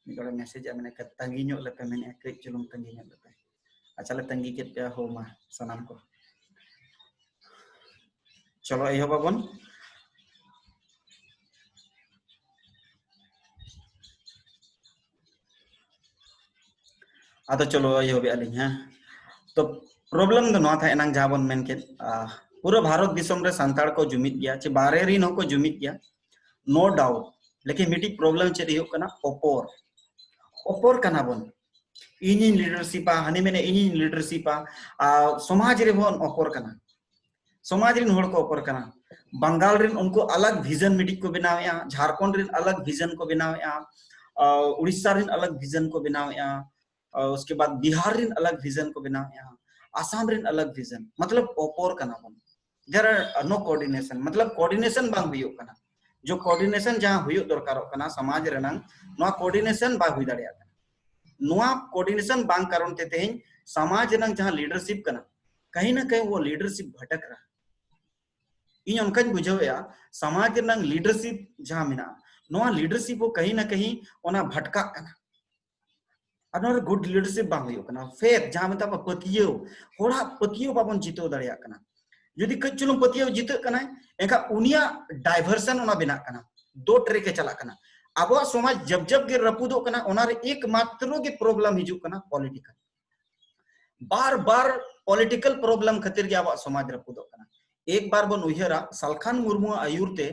मिगोड़े message मैंने तंगी ᱧᱚᱜ ᱞᱮᱯᱮ ᱢᱮᱱᱮ ᱠᱟᱹᱡ ᱪᱩᱞᱩᱝ ᱛंगी ᱧᱚᱜ ᱞᱮᱯᱮ अच्छा ले तंगी के पे हो मा सनाम को चलो एहो बाबन आतो चलो एहो बे अलिंग हां तो प्रॉब्लम दो नवा था एनांग जहां बन मेन के पूरा भारत दिसम रे संताड़ को जुमित गया चे बारे रिन हो को जुमित गया नो डाउट लेकिन मीटिंग प्रॉब्लम चे रियो कना ओपोर कना बन इनी लीडरशिप हनी मेने इनी लीडरशिप समाज रे बन ओपोर कना समाज रिन होड़ को ओपोर कना बंगाल रिन उनको अलग विजन मीटिंग को बनावेया झारखंड रिन अलग विजन को बनावेया उड़ीसा रिन अलग विजन को बनावेया उसके बाद बिहार रिन अलग विजन को बनावेया आसाम रिन अलग विजन मतलब ओपोर कना बन देयर आर नो कोऑर्डिनेशन मतलब कोऑर्डिनेशन बांग हुयो कना जो कोऑर्डिनेशन जहां हुयो दरकार कना समाज रेनांग नो कोऑर्डिनेशन बा हुई दाड़िया नोआ कोऑर्डिनेशन बांग कारण ते तेज समाज रेनांग जहां लीडरशिप कना कहीं ना कहीं वो लीडरशिप भटक रहा इन उनकान बुझावेया समाज रेनांग लीडरशिप जहां मिना नोआ लीडरशिप वो कहीं ना कहीं ओना भटका कना अनोर गुड लीडरशिप बांग हुयो कना फेर जहां मता पतियो होड़ा पतियो बाबन जीतो दाड़िया कना यदि कचुलुं पतियो जीत कना एका उनिया डाइवर्सन ओना बिना कना दो ट्रैक के चला कना अब समाज जब जब के रपुदो कना ओनार एकमात्र के प्रॉब्लम हिजु कना पॉलिटिकल बार बार पॉलिटिकल प्रॉब्लम खातिर के अब समाज रपुदो कना एक बार बन उयहरा सलखान मुर्मू आयुरते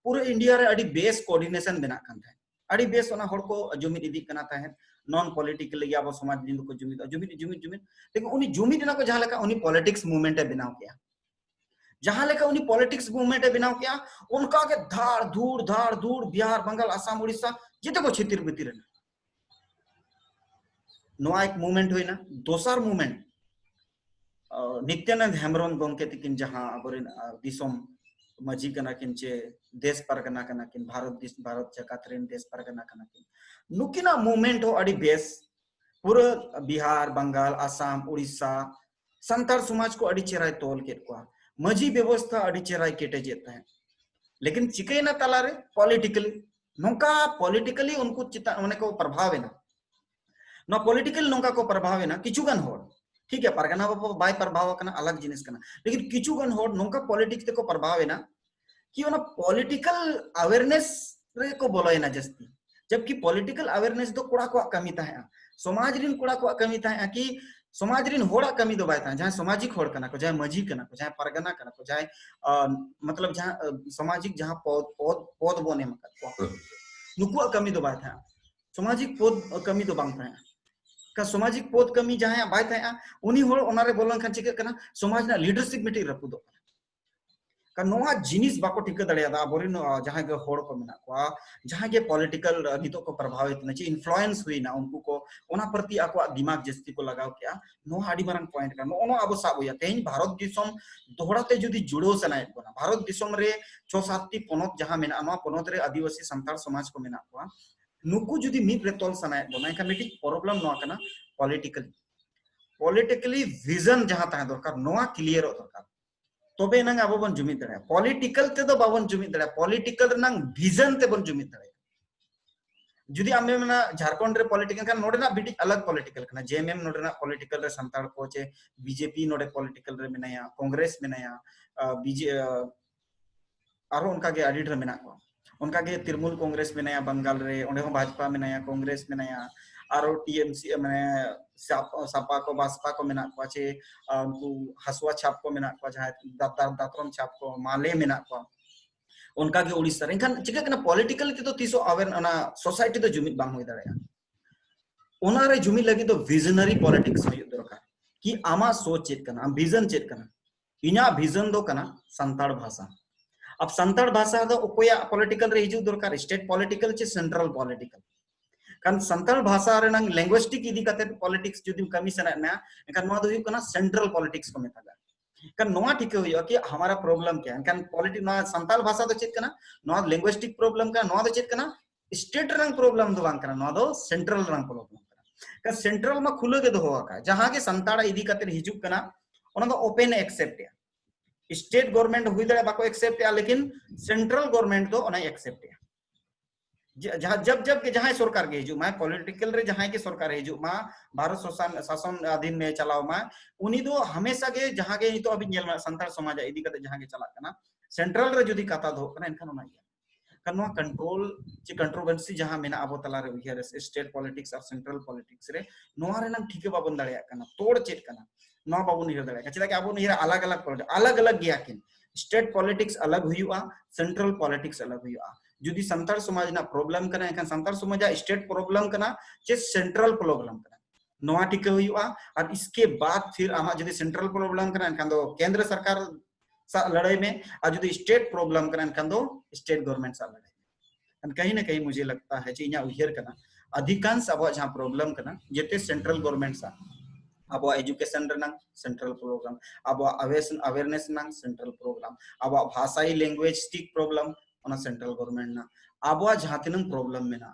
पूरे इंडिया रे अडी बेस कोऑर्डिनेशन बिना कन था अडी बेस ओना होड़ को जुमिद इदी कना था नॉन पॉलिटिकल या अब समाज दिन को जुमिद लेकिन उनी जुमिद ना को जहां लका उनी पॉलिटिक्स मूवमेंट है बनाव किया जहां लेका उनी पॉलिटिक्स मूवमेंट बनाव किया उनका के धाड़ धूड़ बिहार बंगाल आसाम उड़ीसा जिते को छितिर बितिर नोआ एक मूवमेंट हुईना दोसर मूवमेंट नित्यानंद हेम्ब्रम गोंके तिकिन जहां अबरिन दिसोम मजी कना किन चे देश परगना कना किन भारत जगत रेन देश परगना कना किन नुकिना मूवमेंट हो अडी बेस पूरा बिहार बंगाल आसाम उड़ीसा संतार समाज को अडी चेराय तोल के को मजी व्यवस्था अडी चेराय केटेजेता है लेकिन चिकैना तलारे पॉलिटिकली नोका पॉलिटिकली उनको चिता माने को प्रभाव है ना नो पॉलिटिकल नोका को प्रभाव है ना किचुगन होड़ ठीक है परगना बाबा बाय प्रभाव कना अलग जिनिस कना लेकिन किचुगन होड़ नोका पॉलिटिक्स ते को प्रभाव है ना कि ओना पॉलिटिकल अवेयरनेस रे को बोलो ना जस्ती जबकि पॉलिटिकल अवेयरनेस तो कोड़ा को कमी ता है समाज रिन कोड़ा को कमी ता है कि समाज रिन होड़ा कमी दो बायता जहां सामाजिक होड़ कना को जहां मजी कना को जहां परगना कना को जहां मतलब जहां सामाजिक जहां पद बने मका नुकुआ कमी दो बायता सामाजिक पद कमी दो बांग ता का सामाजिक पद कमी जहां बायता उनी होड़ ओनारे बोलन खान चिका कना समाज ना लीडरशिप मिटी रपुदो का नोआ जिनिस बाको ठिका दड़ियादा अबोरिन जहां के होड़ को मिना को जहां के पॉलिटिकल नितो को प्रभावित नची इन्फ्लुएंस हुई ना उनको को ओना प्रति आको दिमाग जस्ती को लगाव किया नोआ आडी मारंग पॉइंट का नो अब साब हुया तेज भारत दिसम दोहराते जुदी जुड़ो सनाय को ना भारत दिसम रे 6-7 पोनत जहां मिना नो पोनत रे आदिवासी संताल समाज को मिना को नुकु जुदी मिद रे तोल सनाय को ना का मिटी प्रॉब्लम नो कना पॉलिटिकली विजन जहां ता दरकार नोआ क्लियर दरकार तबे नंग अब बन जुमिद दड़े पॉलिटिकल ते तो बाबन जुमिद दड़े पॉलिटिकल नंग विजन ते बन जुमिद दड़े जुदी आमे मना झारखंड रे पॉलिटिकल kan नोडे ना बिटी अलग पॉलिटिकल कना जेएमएम नोडे ना पॉलिटिकल रे संताड़ को चे बीजेपी नोडे पॉलिटिकल रे मेनाया कांग्रेस मेनाया बीजे आरो उनका के एडिट रे मेना को उनका के तृणमूल कांग्रेस मेनाया बंगाल रे ओंडे हो भाजपा मेनाया कांग्रेस मेनाया आरो टीएमसी माने सापा को बासपा को मेना को चे उनको हसुआ छाप को मेना को जहां दातरम छाप को माले मेना को उनका के उड़ीसा रेखन चिका कना पॉलिटिकल ते तो तीसो अवेर ना सोसाइटी तो जुमिद बांग होई दाड़या ओना रे जुमिद लगी तो विजनरी पॉलिटिक्स होय दरकार कि आमा सोच चेत कना विजन चेत कना इना विजन दो कना संताड़ भाषा अब संताड़ भाषा दो ओकोया पॉलिटिकल रे हिजु दरकार स्टेट पॉलिटिकल चे सेंट्रल पॉलिटिकल kan संताल भाषा रे नंग लैंग्वेस्टिक इदी कते पॉलिटिक्स जुदी कमी सना ना एनकन नोआ दो हुई कना सेंट्रल पॉलिटिक्स को मेतागा kan नोआ ठीक हुई कि हमारा प्रॉब्लम क्या है kan पॉलिटिक्स नोआ संताल भाषा दो चेत कना नोआ लैंग्वेस्टिक प्रॉब्लम का नोआ दो चेत कना स्टेट रंग प्रॉब्लम दो बांग कना नोआ दो सेंट्रल रंग प्रॉब्लम कना का सेंट्रल में खुले के दो होगा जहां के संताड़ा इदी कते हिजु कना ओना दो ओपन एक्सेप्ट या स्टेट गवर्नमेंट हुई दरे बाको एक्सेप्ट या लेकिन सेंट्रल गवर्नमेंट दो ओना एक्सेप्ट या जब जब के जहां सरकार के हिजु मा पॉलिटिकल रे जहां के सरकार हिजु मा भारत शासन अधीन में चलाव मा उनी दो हमेशा के जहां के तो अभी नेल संताल समाज इदी कते जहां के चला कना सेंट्रल रे जुदी कथा दो कना इनखान ओना कनो कंट्रोल ची कंट्रोवर्सी जहां मेना अब तला रे उहियर स्टेट पॉलिटिक्स और सेंट्रल पॉलिटिक्स रे नोआ रे नाम ठीक बाबन दाड़िया कना तोड़ चेत कना नोआ बाबन उहियर दाड़िया चेदा के अब उहियर अलग अलग गया किन स्टेट पॉलिटिक्स अलग हुआ सेंट्रल पॉलिटिक्स अलग हुआ जुदी संताल समाज ना प्रॉब्लम कना एखान संताल समाज स्टेट प्रॉब्लम कना चे सेंट्रल प्रॉब्लम कना नोआ ठीक हुआ और इसके बाद फिर आमा जुदी सेंट्रल प्रॉब्लम कना एखान दो केंद्र सरकार सा लड़ाई में और जो स्टेट प्रॉब्लम कना एनखान दो स्टेट गवर्नमेंट सा लड़ाई कहीं ना कहीं मुझे लगता है कि इना उहियर कना अधिकांश अब जहां प्रॉब्लम कना जेते सेंट्रल गवर्नमेंट सा अब एजुकेशन रनंग सेंट्रल प्रोग्राम अब अवेयरनेस नंग सेंट्रल प्रोग्राम अब भाषाई लैंग्वेज स्टिक प्रॉब्लम ओना सेंट्रल गवर्नमेंट ना अब जहां तिनंग प्रॉब्लम में ना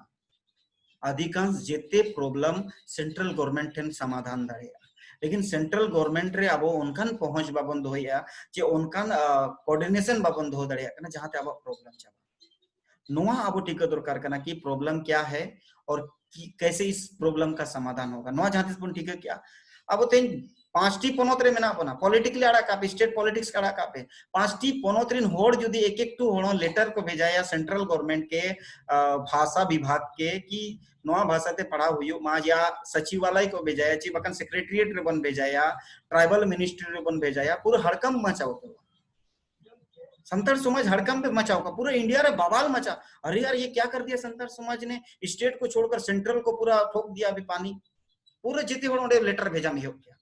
अधिकांश जेते प्रॉब्लम सेंट्रल गवर्नमेंट ठेन समाधान दाड़िया लेकिन सेंट्रल गवर्नमेंट रे अब उनखान पहुंच बाबन दोया जे उनखान कोऑर्डिनेशन बाबन दो दाड़िया कना जहां ते अब प्रॉब्लम चाबा नोआ अब ठीक दरकार कना कि प्रॉब्लम क्या है और कैसे इस प्रॉब्लम का समाधान होगा नोआ जहां तिस ठीक है क्या अब तेन पांचटी पनत रे मेना बना पॉलिटिकली आड़ा कापे स्टेट पॉलिटिक्स आड़ा कापे पांचटी पनत रिन होड़ जुदी एक एक टू होड़ लेटर को भेजाया सेंट्रल गवर्नमेंट के भाषा विभाग के कि नोआ भाषा ते पढ़ा हुई मा या सचिवालय को भेजाया ची बकन सेक्रेटरिएट रे बन भेजाया ट्राइबल मिनिस्ट्री रे बन भेजाया पूरा हड़कम मचाओ तो संताल समाज हड़कम पे मचाओ का पूरा इंडिया रे बवाल मचा अरे यार ये क्या कर दिया संताल समाज ने स्टेट को छोड़कर सेंट्रल को पूरा ठोक दिया अभी पानी पूरा जिते होड़ लेटर भेजा में हो गया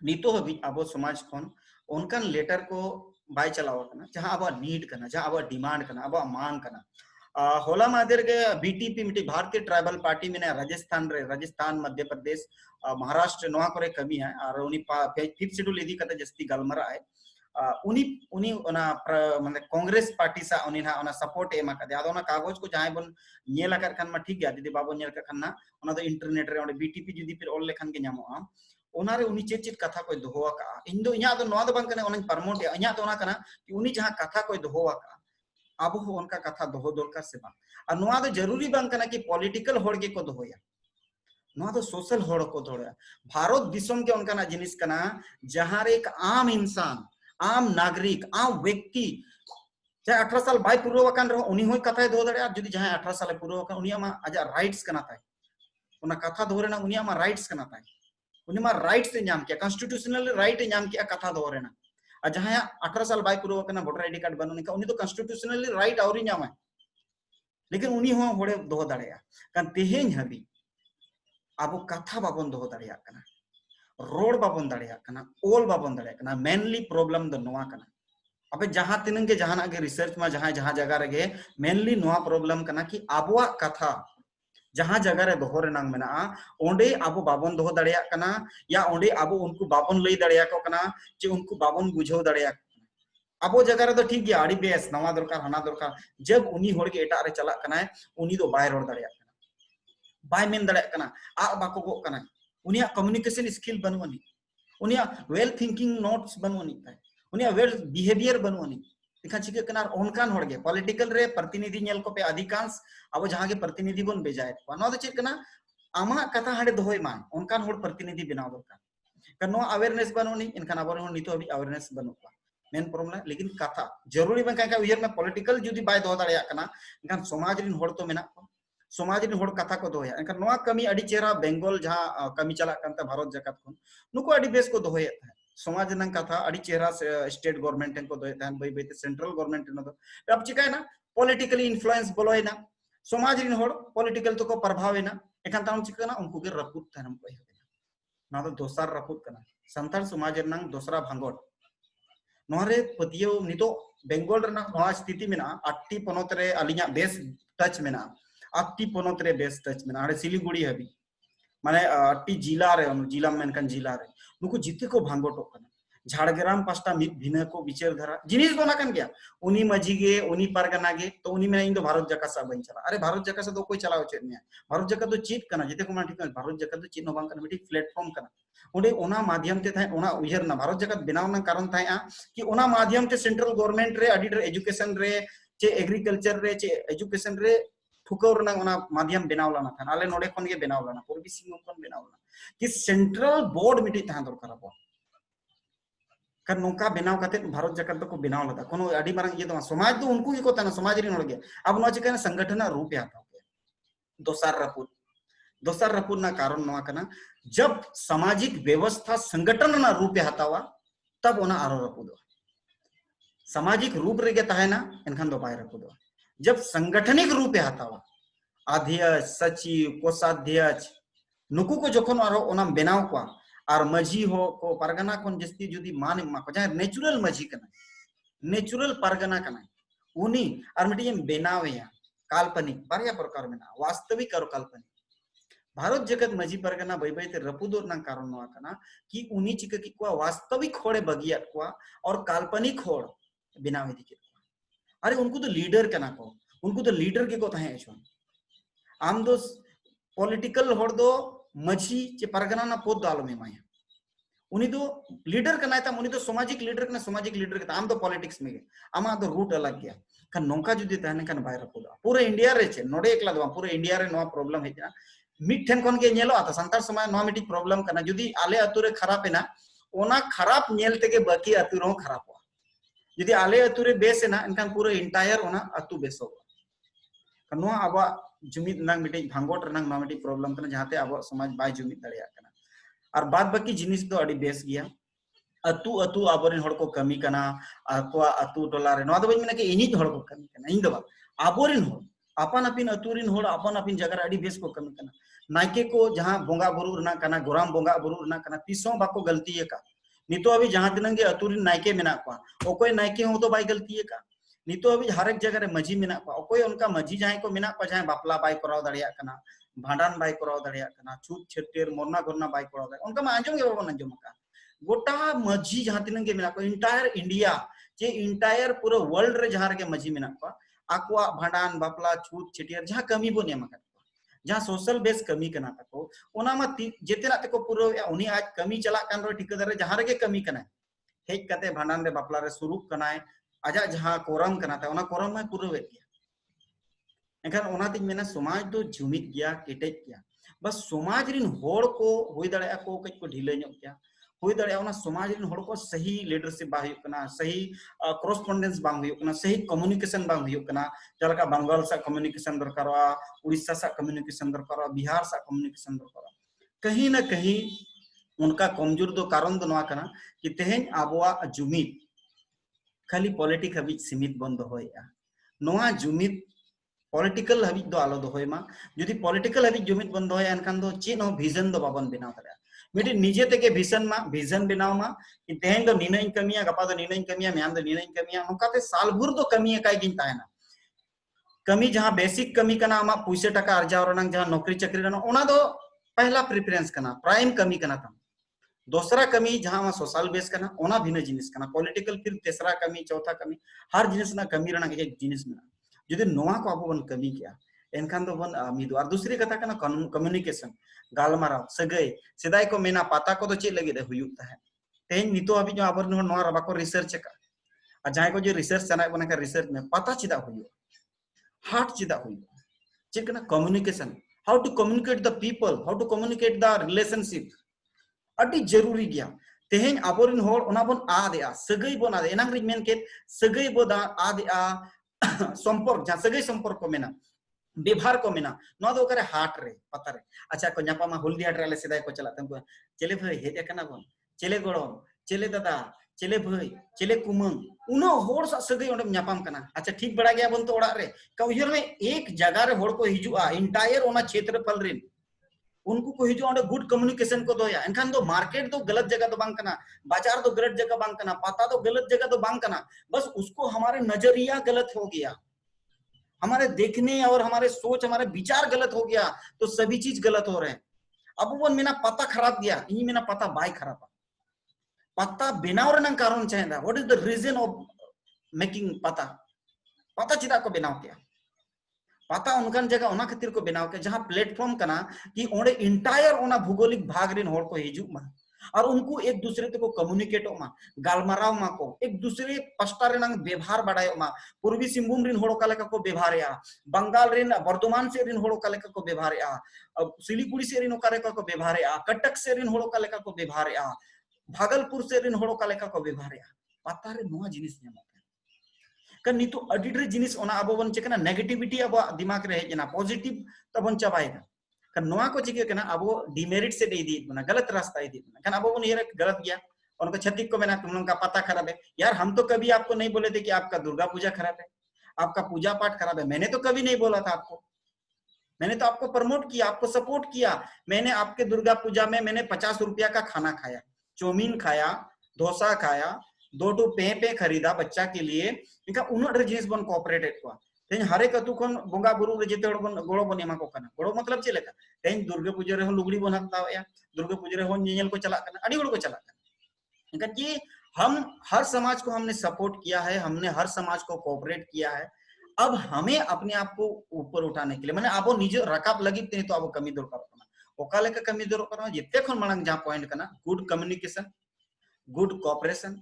नीतो हबी अब समाज खन उनकान लेटर को बाय चलाव कना जहां अब नीड कना जहां अब डिमांड कना अब मांग कना होला मादेर के बीटीपी मिटी भारतीय ट्राइबल पार्टी में राजस्थान मध्य प्रदेश महाराष्ट्र नोआ करे कमी है और उनी 5th शेड्यूल इदी कते जस्ती गलमरा है उनी उनी ओना माने कांग्रेस पार्टी सा उनी ना ओना सपोर्ट एमा कदे आदो ना कागज को जहां बन नेला कर खान मा ठीक गया दीदी बाबू नेल का खाना ओना तो इंटरनेट रे ओंडे बीटीपी जुदी फिर ऑल लेखान के नामो ओना रे उनी चेचित कथा को दोहो का इन दो इया दो नोआ दो बन कने ओना प्रमोट इया तो ओना कना कि उनी जहां कथा को दोहो का अब हो उनका कथा दोहो दरकार से बा और नोआ दो जरूरी बन कना कि पॉलिटिकल होड़ के को दोहोया नोआ दो सोशल होड़ को दोहोया भारत दिसम के उनका ना जिनिस कना जहां रे एक आम इंसान आम नागरिक आम व्यक्ति चाहे 18 साल बाय पूर्व वकान रहो उनी होय कथा दो दड़े जदी जहां 18 साल पूर्व वकान उनी मा आजा राइट्स कना ताय उना कथा दोरेना उनी मा राइट्स कना ताय उनी मा राइट्स नाम के कॉन्स्टिट्यूशनल राइट नाम के कथा दोरेना आ जहां 18 साल बाय पूर्व वकान वोटर आईडी कार्ड बनोनी का उनी तो कॉन्स्टिट्यूशनली राइट औरी नाम है लेकिन उनी हो होड़े दो दड़ेया कान तेहेन हबी अब कथा बाबन दो दड़ेया कना रोड बाबन दड़ेया कना ओल बाबन दड़ेया कना मेनली प्रॉब्लम द नोआ कना अबे जहां तिनंग के जहां के रिसर्च में जहां जहां जगह रे मेनली नोआ प्रॉब्लम कना कि आबवा कथा जहां जगह रे दोहो रेनांग मेना ओंडे आबो बाबन दोहो दड़ेया कना या ओंडे आबो उनको बाबन लई दड़ेया को कना जे उनको बाबन बुझो दड़ेया आबो जगह रे तो ठीक गया आड़ी बेस नवा दरकार हना दरकार जब उनी होड़ के एटा रे चला कना उनी दो बाय रोड दड़ेया कना बाय मेन दड़ेया कना आ बाको गो कना उनिया कम्युनिकेशन स्किल बनवनी उनिया वेल थिंकिंग नोट्स बनवनी उनिया वेल बिहेवियर बनवनी इखा चिके कना ओनकान होड़ के पॉलिटिकल रे प्रतिनिधि नेल को पे अधिकांश अब जहां के प्रतिनिधि बन बेजाय नो दो चेक कना आमा कथा हाडे दोहोय मा ओनकान होड़ प्रतिनिधि बनाव दरकार कनो अवेयरनेस बनवनी इनखान अब नितो अभी अवेयरनेस बनुवा मेन प्रॉब्लम लेकिन कथा जरूरी बन का उयर में पॉलिटिकल जुदी बाय दो दड़या कना इनखान समाज रिन होड़ तो मेना समाज रिन होड़ कथा को दोया इनखान नोआ कमी अडी चेहरा बेंगल जहां कमी चला कांता भारत जगत खन नुको अडी बेस को दोहोय समाज नंग कथा अड़ी चेहरा स्टेट गवर्नमेंट को दोय बै बै सेंट्रल गवर्नमेंट न दो अब चिकाय ना पॉलिटिकली इन्फ्लुएंस बोलोय ना समाज रिन होड़ पॉलिटिकल तो को प्रभाव है ना एखान ताम चिकना उनको के रपुत थानम को ना तो दोसर रपुत कना संताल समाज नंग दोसरा भांगोट नोरे पतियो नितो बेंगल रना नोआ स्थिति में ना 8टी पनत रे अलिया बेस टच में ना 8टी पनत रे बेस टच में ना अरे सिलीगुड़ी हबी माने 8टी जिला रे जिला मेनकान जिला रे नुको जिते को भांगोटो कना झाड़ग्राम पास्टा मिद भिना को विचार धारा जिनिस दोना कन गया उनी मजी गे उनी परगना गे तो उनी में इन दो भारत जकासा बन चला अरे भारत जकासा तो कोई चलाओ चेत ने भारत जका तो चीत कना जिते को मा ठीक भारत जका तो चीत नोबां कना मिटी प्लेटफॉर्म कना ओंडे ओना माध्यम ते थाय ओना उयहर ना भारत जका बनाव ना कारण थाय कि ओना माध्यम ते सेंट्रल गवर्नमेंट रे अडी एजुकेशन रे चे एग्रीकल्चर रे चे एजुकेशन रे ठुकर रना ओना माध्यम बनाव लाना था आले नोडे खन गे बनाव लाना पूर्वी सिंह खन बनाव लाना कि सेंट्रल बोर्ड मिटी था दरकार अब kan nongka benaw katet Bharat जगत को बेनाव लदा कोनो अडी मारंग ये तो समाज तो उनको ही को तना समाज री नोड़ गया अब नो चिकन संगठन रूप हाता दोसार रपुर ना कारण नवा कना जब सामाजिक व्यवस्था संगठन ना रूप हातावा तब ओना आरो रपुदो सामाजिक रूप रे गे ताहेना एनखान दो बाय रपुदो जब संगठनिक रूप हातावा अध्यक्ष सचिव कोषाध्यक्ष नुकु को जखन आरो ओना बेनाव को और मजी हो को परगना कोन जस्ती जुदी मान मा को जहां नेचुरल मजी कना नेचुरल परगना कना उनी और मिटी बेनावेया काल्पनिक बारया प्रकार में वास्तविक और काल्पनिक भारत जगत मजी परगना बै बै ते रपुदोर ना कारण नवा कना कि उनी चिक की को वास्तविक होड़े बगिया को और काल्पनिक होड़ बेनावे दिके अरे उनको तो लीडर कना को उनको तो लीडर के को ताहे छो आम दो पॉलिटिकल होड़ दो मजी चे परगना ना पोद दालो में माया उनी तो लीडर कना था उनी तो सामाजिक लीडर के आम तो पॉलिटिक्स में आमा तो रूट अलग गया kan nongka judi tahane kan bayar poda pura india re che node ekla do pura india re no problem hejna mid ten kon ge nyelo ata santar samay no miti problem kana judi ale atu re kharap ena ona kharap nyel tege baki atu ro kharap ho judi ale atu re bes ena enkan pura entire ona atu beso kan no aba jumit nang miti bhangot nang no miti problem kana jahate aba samaj bai jumit dariya kana ar baad baki jinis do adi bes gya अतु अतु आबोरिन हड़ को कमी कना आकोआ अतु टोला रे नवा दो बइन के इनी हड़ को कमी कना इन दबा आबोरिन हड़ अपन अपिन अतुरिन हड़ अपन अपिन जगह अडी बेस को कमी कना नाइके को जहां बोंगा बुरु रना कना गोराम बोंगा बुरु रना कना तीसों बाको गलती है का नितो अभी जहां दिनंगे अतुरिन नाइके मेना को ओकोय नाइके हो तो बाई गलती है का नितो अभी हर एक जगह रे मजी मेना को ओकोय उनका मजी जहां को मेना को जहां बापला बाई कराव दड़िया कना भांडान बाई कराव दड़िया कना छूत छेटेर मोरना गोरना बाई कराव दड़िया उनका मा आंजम गे बाबन आंजम का गोटा मजी जहां तिनंग के मेना को इंटायर इंडिया जे इंटायर पूरा वर्ल्ड रे जहां रे मजी मेना को आकुआ भांडान बापला छूत छेटियर जहां कमी बो नेमा का जहां सोशल बेस कमी कना तको ओना मा जेतेना तको पूरा उनी आज कमी चला कान रो ठिकादार रे जहां रे कमी कना हेज कते भांडान रे बापला रे शुरू कनाय आजा जहां कोरम कना ता ओना कोरम में पूरा वे गया एखान ओना तिन मेना समाज दो जुमित गया केटेज गया बस समाज रिन होड़ को होय दड़या को कई को ढिले ᱧᱚᱜ गया होय दड़या ओना समाज रिन होड़ को सही लीडरशिप बा हुयो कना सही कॉरेस्पोंडेंस बांग हुयो कना सही कम्युनिकेशन बांग हुयो कना जलका बंगाल सा कम्युनिकेशन दरकारवा उड़ीसा सा कम्युनिकेशन दरकारवा बिहार सा कम्युनिकेशन दरकारवा कहीं ना कहीं उनका कमजोर दो कारण दो नवा कना कि तेहेन आबोआ जुमित खाली पॉलिटिक हबी सीमित बंद होया नवा जुमित पॉलिटिकल हबी दो आलो दो होयमा जदि पॉलिटिकल हबी जुमित बंद होया एनखान दो चेन हो विजन दो बाबन बनाव दरा मिटी निजे तेके विजन बनाव मा कि तेहेन दो निनई कमिया गपा दो निनई कमिया म्यान दो निनई कमिया नोकाते सालभुर दो कमिया काय गिन ताहेना कमी जहां बेसिक कमी कना आमा पैसे टका अर्जाव रनंग जहां नौकरी चाकरी रना ओना दो पहला प्रेफरेंस कना प्राइम कमी कना था दूसरा कमी जहां सोशल बेस कना ओना भिन्न जिनिस कना पॉलिटिकल फिर तीसरा कमी चौथा कमी हर जिनिस ना कमी रना एक जिनिस में जदि नोवा को आबो बन कमी किया एनखान दो बन मिदो और दूसरी कथा कना कम्युनिकेशन गालमाराव सगई सेदाय को मेना पाता को तो चे लगे हुयुक ताहे तेन नितो अभी जो आबर नोवा बाको रिसर्च का आ जाय को जो रिसर्च चना बना का रिसर्च में पता चिदा हुयो हार्ट चिदा हुयो चे कना communication how to communicate the people how to communicate the relationship अति जरूरी गया तेहेन आबोरिन होड़ ओना बन आदेआ सगई बन आदे एनांग रि मेन के सगई बोदा आदेआ संपर्क जहां सगई संपर्क को मेना व्यवहार को मेना नो दो करे हाट रे पता रे अच्छा को न्यापा मा हुलदी हाट रे ले सेदाय को चला तंको चले भाई हेज कना बन चले गोड़म चले दादा चले भाई चले कुमंग उनो होड़ सा सगई ओंडे न्यापाम कना अच्छा ठीक बड़ा गया बन तो ओड़ा रे का उयर में एक जगह रे होड़ को हिजुआ इंटायर ओना क्षेत्रफल रे उनको को हिजो ओंडे गुड कम्युनिकेशन को दोया एनखान दो मार्केट दो गलत जगह तो बांग कना बाजार दो गलत जगह बांग कना पता तो गलत जगह तो बांग कना बस उसको हमारे नजरिया गलत हो गया हमारे देखने और हमारे सोच हमारे विचार गलत हो गया तो सभी चीज गलत हो रहे हैं अब वो मेरा पता खराब गया ये मेरा पता बाय खराब पता बनाव रनंग कारण चाहिए what is the reason of making पता पता चिदा को बनाव किया पता उनकान जगह ओना खातिर को बनाव के जहां प्लेटफॉर्म कना कि ओंडे इंटायर ओना भूगोलिक भाग रिन होड़ को हिजु मा और उनको एक दूसरे को कम्युनिकेट मा गालमाराव मा को एक दूसरे पास्टा रेनांग व्यवहार बाडायो मा पूर्वी सिंहभूम रिन होड़ो कालेका को व्यवहारया बंगाल रिन बर्धमान से रिन होड़ो कालेका को व्यवहारया सिलीगुड़ी से रिन कालेका को व्यवहारया कटक से रिन होड़ो कालेका को व्यवहारया भागलपुर से रिन होड़ो कालेका को व्यवहारया पता रे नोआ जिनिस kan nitu adi dre jinis ona abo bon chekana negativity abo dimag re hejena positive tabon chabaina kan noa ko chike kana abo demerit se dei di bana galat रास्ता ही दी kan abo bon ये गलत गया उनको छत्तीस को मैंने तुम लोगों का पता खराब है यार हम तो कभी आपको नहीं बोले थे कि आपका दुर्गा पूजा खराब है आपका पूजा पाठ खराब है मैंने तो कभी नहीं बोला था आपको मैंने तो आपको प्रमोट किया आपको सपोर्ट किया मैंने आपके दुर्गा पूजा में मैंने 50 रुपया का खाना खाया चौमीन खाया डोसा खाया दो पे खरीदा बच्चा के लिए इनका उन्नत जिनिस बन कोऑपरेटेड को तेन हरे कतु खन बोंगा बुरु रे जेते बन गोड़ो बन एमा को कना गोड़ो मतलब चे लेका तेन दुर्गा पूजा रे लुगड़ी बन हताया दुर्गा पूजा रे नील को चला कना अड़ी को चला कना इनका जी हम हर समाज को हमने सपोर्ट किया है हमने हर समाज को कोऑपरेट किया है अब हमें अपने आप को ऊपर उठाने के लिए माने आबो निज रकाब लगी तेनी तो आबो कमी दरकार कना ओकाले का कमी दरकार जेते खन मांग जहां पॉइंट कना good communication good cooperation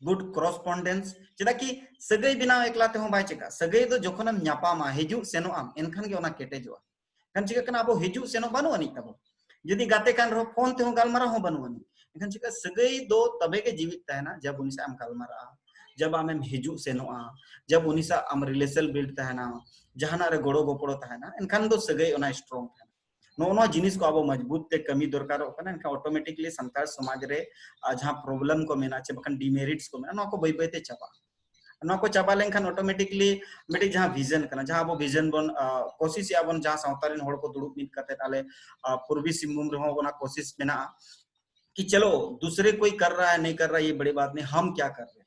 good correspondence चेदा कि सगई बिना एकलाते हो बाय चेका सगई दो जखनम न्यापामा हिजु सेनो आम एनखान गे ओना केटेजवा kan chika kana abo hiju seno banu ani tabo jadi gate kan ro phone te ho galmara ho banu ani ekan chika sagai do tabe ke जीवित tahena jab unisa am galmara jab am hiju seno a jab unisa am relation build tahena jahana re godo gopodo tahena enkan do sagai ona strong tahena no जिनिस को अब मजबूत ते कमी दरकार होना इनका ऑटोमेटिकली संताल समाज रे जहां प्रॉब्लम को मेना चे बखन डिमेरिट्स को मेना नो को बई बईते चाबा नो को चाबा लेनखान ऑटोमेटिकली मिटे जहां विजन करना जहां वो विजन बन कोशिश या बन जहां सावतारिन होड़ को दुड़ुब मिट कते ताले पूर्वी सिंहभूम रे हो बना कोशिश मेना कि चलो दूसरे कोई कर रहा है नहीं कर रहा है ये बड़ी बात नहीं हम क्या कर रहे हैं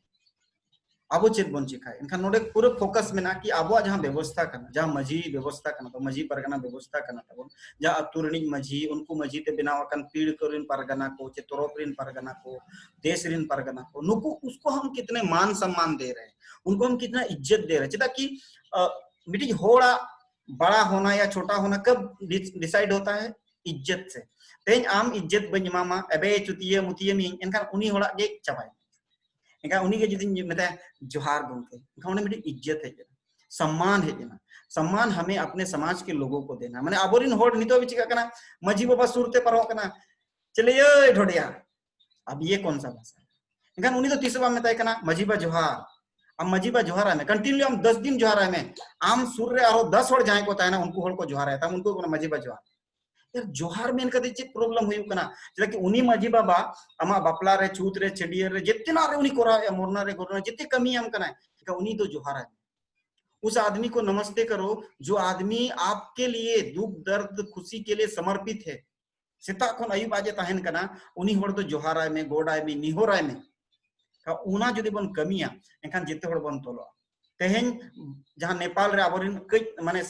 अब चेत बन चिका इनखान नोडे पूरे फोकस में ना कि अब जहां व्यवस्था करना जहां मजी व्यवस्था करना तो मजी परगना व्यवस्था करना तब जहां अतुरणी मजी उनको मजी ते बिना वकन पीड़ करिन परगना को चे तोरोपरिन परगना को देश रिन परगना को नुको उसको हम कितने मान सम्मान दे रहे हैं उनको हम कितना इज्जत दे रहे हैं चेता कि मिटी होड़ा बड़ा होना या छोटा होना कब डिसाइड होता है इज्जत से तेज आम इज्जत बन मामा एबे चुतिये मुतिये मी इनका उन्हीं होड़ा गे चबाई इनका उन्हीं के जितनी मतलब जोहार बोलते इनका उन्हें मिटी इज्जत है सम्मान है ना सम्मान हमें अपने समाज के लोगों को देना माने अबोरिन होड़ नितो भी चिका करना मजी बाबा सुरते पर होकना चले ये ढोडिया अब ये कौन सा भाषा है इनका उन्हीं तो तीसरा में तय करना मजीबा जोहार अब मजीबा जोहार है कंटिन्यू हम 10 दिन जोहार है आम सूर्य और 10 होड़ जाए को ताय ना उनको होड़ को जोहार है तब उनको मजीबा जोहार यार जोहार में इनका चे प्रॉब्लम हुई कना जला कि उनी मजी बाबा अमा बापला रे छूत रे छडियर रे जितना रे उनी कोरा या मोरना रे गोरना जितने कमी हम कना है उनी तो जोहार है उस आदमी को नमस्ते करो जो आदमी आपके लिए दुख दर्द खुशी के लिए समर्पित है सेता कोन आयु बाजे ताहन कना उनी होड़ तो जोहार है में गोडा में निहोरा में का उना जदि बन कमिया एखान जेते होड़ बन तोलो तेहेन जहां नेपाल रे आबोरिन कई माने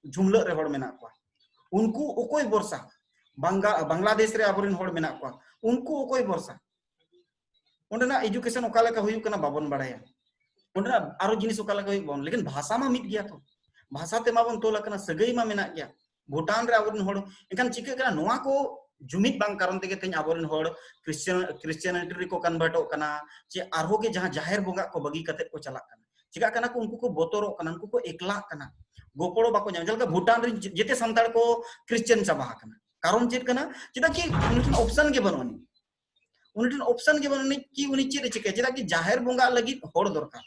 झुमला रे होड़ मेना को उनको ओकोई वर्षा बांग्लादेश रे आबोरिन होड़ मेना को उनको ओकोई वर्षा उंडना एजुकेशन ओकाला का हुई कना बाबन बड़ाया उंडना आरो जिनिस ओकाला का हुई बन लेकिन भाषा मा मिट गया तो भाषा ते मा बन तोला कना सगई मा मेना गया भूटान रे आबोरिन होड़ एखान चिके कना नोआ को जुमित बांग कारण तेगे तेज आबोरिन होड़ क्रिश्चियनिटी को कन्वर्ट कना जे आरो के जहां जाहिर बोंगा को बगी कते को चला कना चिका कना को उनको को बोतरो कना उनको को एकला कना गोपड़ो बाको जाम जलका भूटान रे जेते संताल को क्रिश्चियन सभा कना कारण चेत कना चेदा कि उनटन ऑप्शन के बनोनी उनटन ऑप्शन के बनोनी कि उनी चेत चिके चेदा कि जाहिर बोंगा लगी होड़ दरकार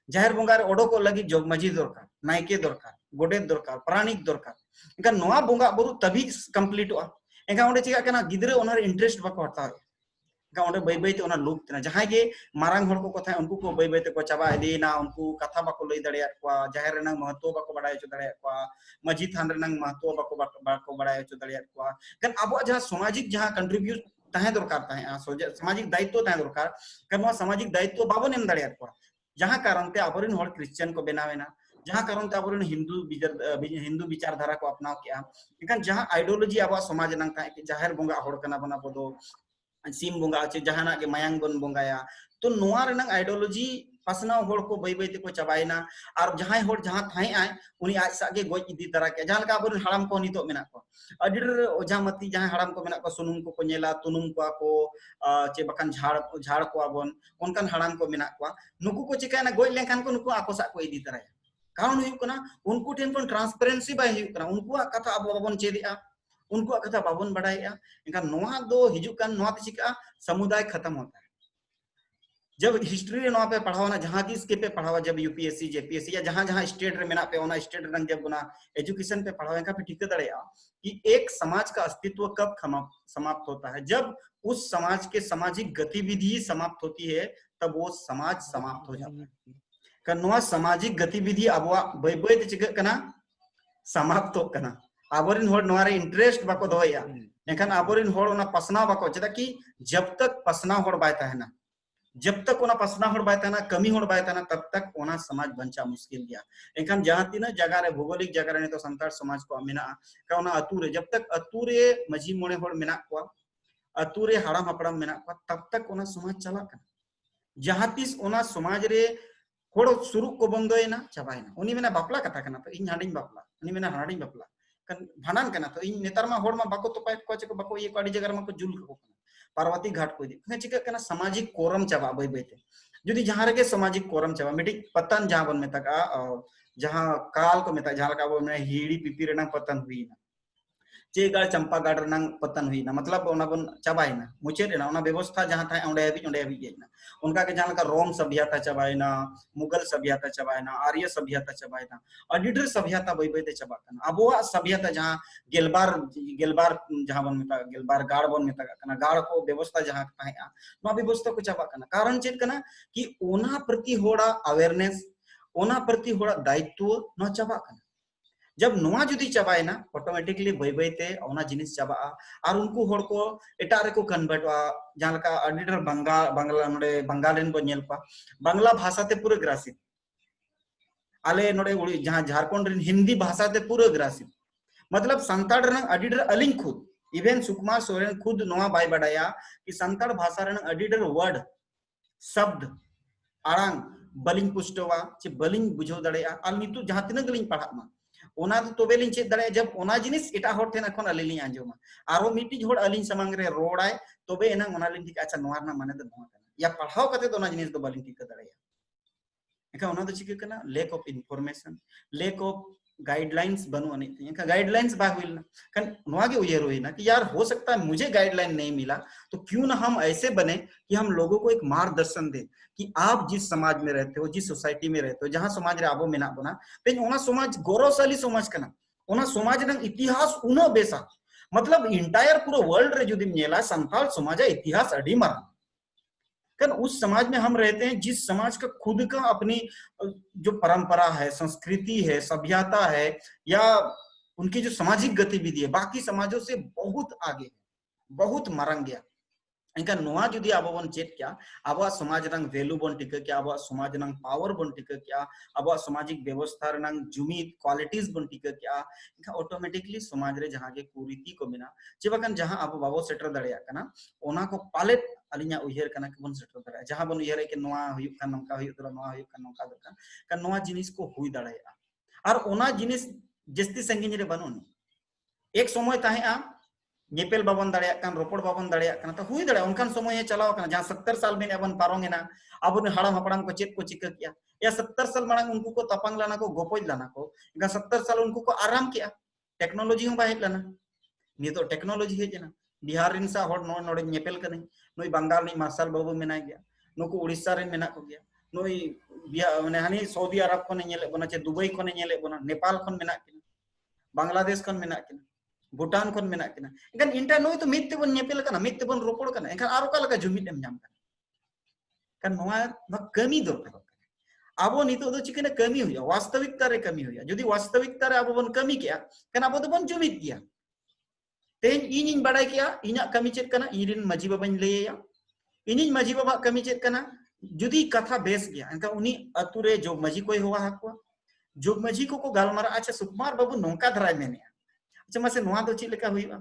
जाहिर बोंगा रे ओडो को लगी जोग मजी दरकार नायके दरकार गोडे दरकार प्राणिक दरकार इनका नोआ बोंगा बुरु तभी कंप्लीट हो एंगा ओंडे चिका कना गिदरे ओनर इंटरेस्ट बाको हटाव का ओंडे बई बई ते ओना लुक तना जहां के मारांग होड़ को कथा उनको को बई बई ते को चाबा इदीना उनको कथा बाको लई दड़िया को जाहिर रेना महत्व बाको बडाय चो दड़िया को मजी थान रेना महत्व बाको बडाय चो दड़िया को कन अब जहां सामाजिक जहां कंट्रीब्यूट ताहे दरकार ताहे सामाजिक दायित्व ताहे दरकार कन सामाजिक दायित्व बाबन एम दड़िया को जहां कारण ते आबोरिन होड़ क्रिश्चियन को बनावेना जहां कारण ते आबोरिन हिंदू विचारधारा को अपनाव किया इनखान जहां आइडियोलॉजी अब समाज नंग ताहे कि जाहिर बोंगा होड़ कना बना बदो सिम बोंगा चे जहाना के मायांग बन बोंगाया तो नोआ रेनंग आइडियोलॉजी पासनाव होड़ को बई बई तेको चाबाइना और जहां होड़ जहां थाई आय उनी आज सागे गोज इदी तरह के जहां का अब हराम को नितो मेना को अडिर ओझामती जहां हराम को मेना को सुनुम को नेला तुनुम को चे बकान झाड़ झाड़ को आबन उनकान हराम को मेना को नुकु को चिकाना गोज लेखान को नुकु आको सा को इदी तरह कारण हुई कना उनको ठेन को ट्रांसपेरेंसी बाय हुई कना उनको कथा अब बाबन चेदिया उनको कथा बाबन बढ़ाया इनका नोआ दो हिजुकान नोआ ते चिका समुदाय खत्म होता है जब हिस्ट्री रे नोआ पे पढ़ावना जहां की इसके पे पढ़ावा जब यूपीएससी जेपीएससी या जहां जहां स्टेट रे मेना पे ओना स्टेट रंग जब बना एजुकेशन पे पढ़ावा का पे ठीक दड़ेया कि एक समाज का अस्तित्व कब समाप्त होता है जब उस समाज के सामाजिक गतिविधि समाप्त होती है तब वो समाज समाप्त हो जाता है कनवा सामाजिक गतिविधि अबवा बय बय चिक कना समाप्त हो कना आबोरिन होड़ नोआ रे इंटरेस्ट बाको दोया एखान आबोरिन होड़ ओना पसना बाको चदा कि जब तक पसना होड़ बाय ताहना जब तक ओना पसना होड़ बाय ताहना कमी होड़ बाय ताहना तब तक ओना समाज बंचा मुश्किल गया एखान जहां तीना जगह रे भौगोलिक जगह रे तो संतार समाज को मेना का ओना अतु रे जब तक अतु रे मजी मोणे होड़ मेना को अतु रे हाड़ाम हपड़ाम मेना को तब तक ओना समाज चला का जहां तीस ओना समाज रे होड़ शुरू को बंदोयना चाबायना उनी मेना बापला कथा कना तो इन हाडिंग बापला उनी मेना हाडिंग बापला भानान कना तो इन नेतार मा होड़ मा बाको तो पाइट को चको बाको ये काडी जगह मा को जुल को पार्वती घाट को इदी चिका कना सामाजिक कोरम चाबा बई बईते जुदी जहां रे सामाजिक कोरम चाबा मिटी पतन जहां बन मेता का जहां काल को मेता जहां का बो में हीड़ी पिपी रेना पतन हुई ना चेगाड़ चंपा गाड़ रंग पतन हुई ना मतलब ओना बन चाबाइना मुचेरेना ओना व्यवस्था जहां था ओंडे हबी गेना उनका के जहां का रोम सभ्यता चाबाइना मुगल सभ्यता चाबाइना आर्य सभ्यता चाबाइना अडिडर सभ्यता बई बईते चाबाकना अबोआ सभ्यता जहां गेलबार गेलबार जहां बन मेता गेलबार गाड़ बन मेता कना गाड़ को व्यवस्था जहां ताहेआ नो व्यवस्था को चाबाकना कारण चेत कना कि ओना प्रति होड़ा अवेयरनेस ओना प्रति होड़ा दायित्व नो चाबाकना जब नोआ जुदी चाबायना ऑटोमेटिकली बई बईते ओना जिनिस चाबा और उनको होड़ को एटा रे को कन्वर्टवा जहां का अडिडर बांग्ला नोडे बंगालन को नेल पा बांग्ला भाषा ते पूरे ग्रासित आले नोडे उड़ी जहां झारखंड रिन हिंदी भाषा ते पूरे ग्रासित मतलब संताड़ रन अडिडर अलिंग खुद इवन सुकुमार सोरेन खुद नोआ बाय बडाया कि संताड़ भाषा रन अडिडर वर्ड शब्द आड़ांग बलिंग पुष्टवा चे बलिंग बुझो दड़ेया आल नितु जहां तिना गलिंग पढ़ा मा ओना तो तोबे लिंग चेक दड़े जब ओना जिनिस एटा होड़ ठेन एखन अली लिंग आंजोमा आरो मिटी होड़ अलिंग समांग रे रोड़ाय तोबे एना ओना लिंग ठीक अच्छा नोआ ना माने तो नोआ कना या पढ़ाओ कते तो ओना जिनिस तो बलिंग ठीक दड़ेया एका ओना तो चिके कना lack of information lack of guidelines बनु अने एका गाइडलाइंस बा हुइलना कन नोआ के उयर होइना कि यार हो सकता है मुझे गाइडलाइन नहीं मिला तो क्यों ना हम ऐसे बने कि हम लोगों को एक मार्गदर्शन दे कि आप जिस समाज में रहते हो जिस सोसाइटी में रहते हो जहां समाज रे आबो मेना बना तेन ओना समाज गौरवशाली समाज कना ओना समाज रंग इतिहास उनो बेसा मतलब इंटायर पूरा वर्ल्ड रे जुदी नेला संथाल समाज इतिहास अडी मारा कन उस समाज में हम रहते हैं जिस समाज का खुद का अपनी जो परंपरा है संस्कृति है सभ्यता है या उनकी जो सामाजिक गतिविधि है बाकी समाजों से बहुत आगे बहुत मरंग गया इनका नोआ जुदी आबो बन चेत क्या आबो समाज रंग वैल्यू बन टिक क्या आबो समाज रंग पावर बन टिक क्या आबो सामाजिक व्यवस्था रंग जुमीत क्वालिटीज बन टिक क्या इनका ऑटोमेटिकली समाज रे जहां के कुरीति को बिना जेबाकन जहां आबो बाबो सेटर दड़िया कना ओना को पालेट अलिया उयहर कना के बन सेटर दड़िया जहां बन उयहर के नोआ हुयु कन नंका हुयु दरा नोआ हुयु कन नंका दरका कन नोआ जिनिस को हुई दड़िया और ओना जिनिस जस्ती संगिन रे बनोनी एक समय ताहेआ नेपेल बाबन दाड़िया कान रोपड़ बाबन दाड़िया कान तो हुई दाड़िया उनकान समय चलाव कान जहां 70 साल में अपन पारोंगेना अब हाड़ाम हपड़ाम को चेक को चिका किया या 70 साल मांग उनको को तपंग लाना को गोपोज लाना को इनका 70 साल उनको को आराम किया टेक्नोलॉजी हम बाहेज लाना नि तो टेक्नोलॉजी है जना बिहार रिन सा होड़ नो नोडे नेपेल कने नोई बंगाल नि मार्शल बाबू मेना गया नको उड़ीसा रे मेना को गया नोई माने हानि सऊदी अरब को ने नेले बना चे दुबई को ने नेले बना नेपाल खन मेना किना बांग्लादेश खन मेना किना भूटान खन मेना किना एखान इंटर नोई तो मित्ते बन नेपेल कना मित्ते बन रोपड़ कना एखान आरो का लगा जुमित एम जाम कना kan नोआ कमी दरकार आबो नितो दो चिकने कमी हुया वास्तविकता रे कमी हुया जदि वास्तविकता रे आबो बन कमी किया kan आबो दो बन जुमित किया तेन इनिन बड़ाई किया इना कमी चेत कना इरिन मजी बाबान लेया इनिन मजी बाबा कमी चेत कना जुदी कथा बेस गया एनका उनी अतु रे जोग मजी कोई हुआ हकवा जोग मजी को गालमारा अच्छा सुकुमार बाबू नोंका धराय मेने अच्छा मासे नोआ दो ची लेका हुईवा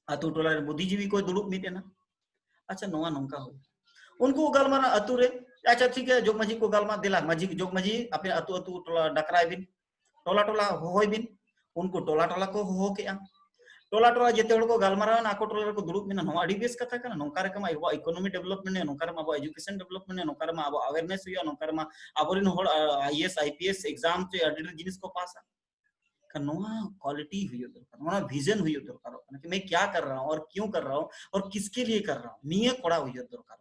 अतु टोला रे बुद्धिजीवी को दुड़ुब मिटेना अच्छा नोवा नोंका हो उनको गलमारा अतु रे अच्छा ठीक है जोग माजी को गलमा दिला माजी जोग माजी अपने अतु अतु टोला डकराय बिन टोला टोला होय बिन उनको टोला टोला को हो के टोला टोला जेते हड़ को गलमारा ना को टोला को दुड़ुब बिना नोवा अडी बेस कथा kana नोंका रे कमा अब इकोनॉमी डेवलपमेंट ने नोंका रे अब एजुकेशन डेवलपमेंट ने नोंका रे अब अवेयरनेस हुआ नोंका रे अबरिन हड़ आईएएस आईपीएस एग्जाम चे अडी जिनिस को पास क्वालिटी हुई दरकार विजन हुई दरकार कि मैं क्या कर रहा हूँ और क्यों कर रहा हूँ और किसके लिए कर रहा हूँ निये कोड़ा हुई दरकार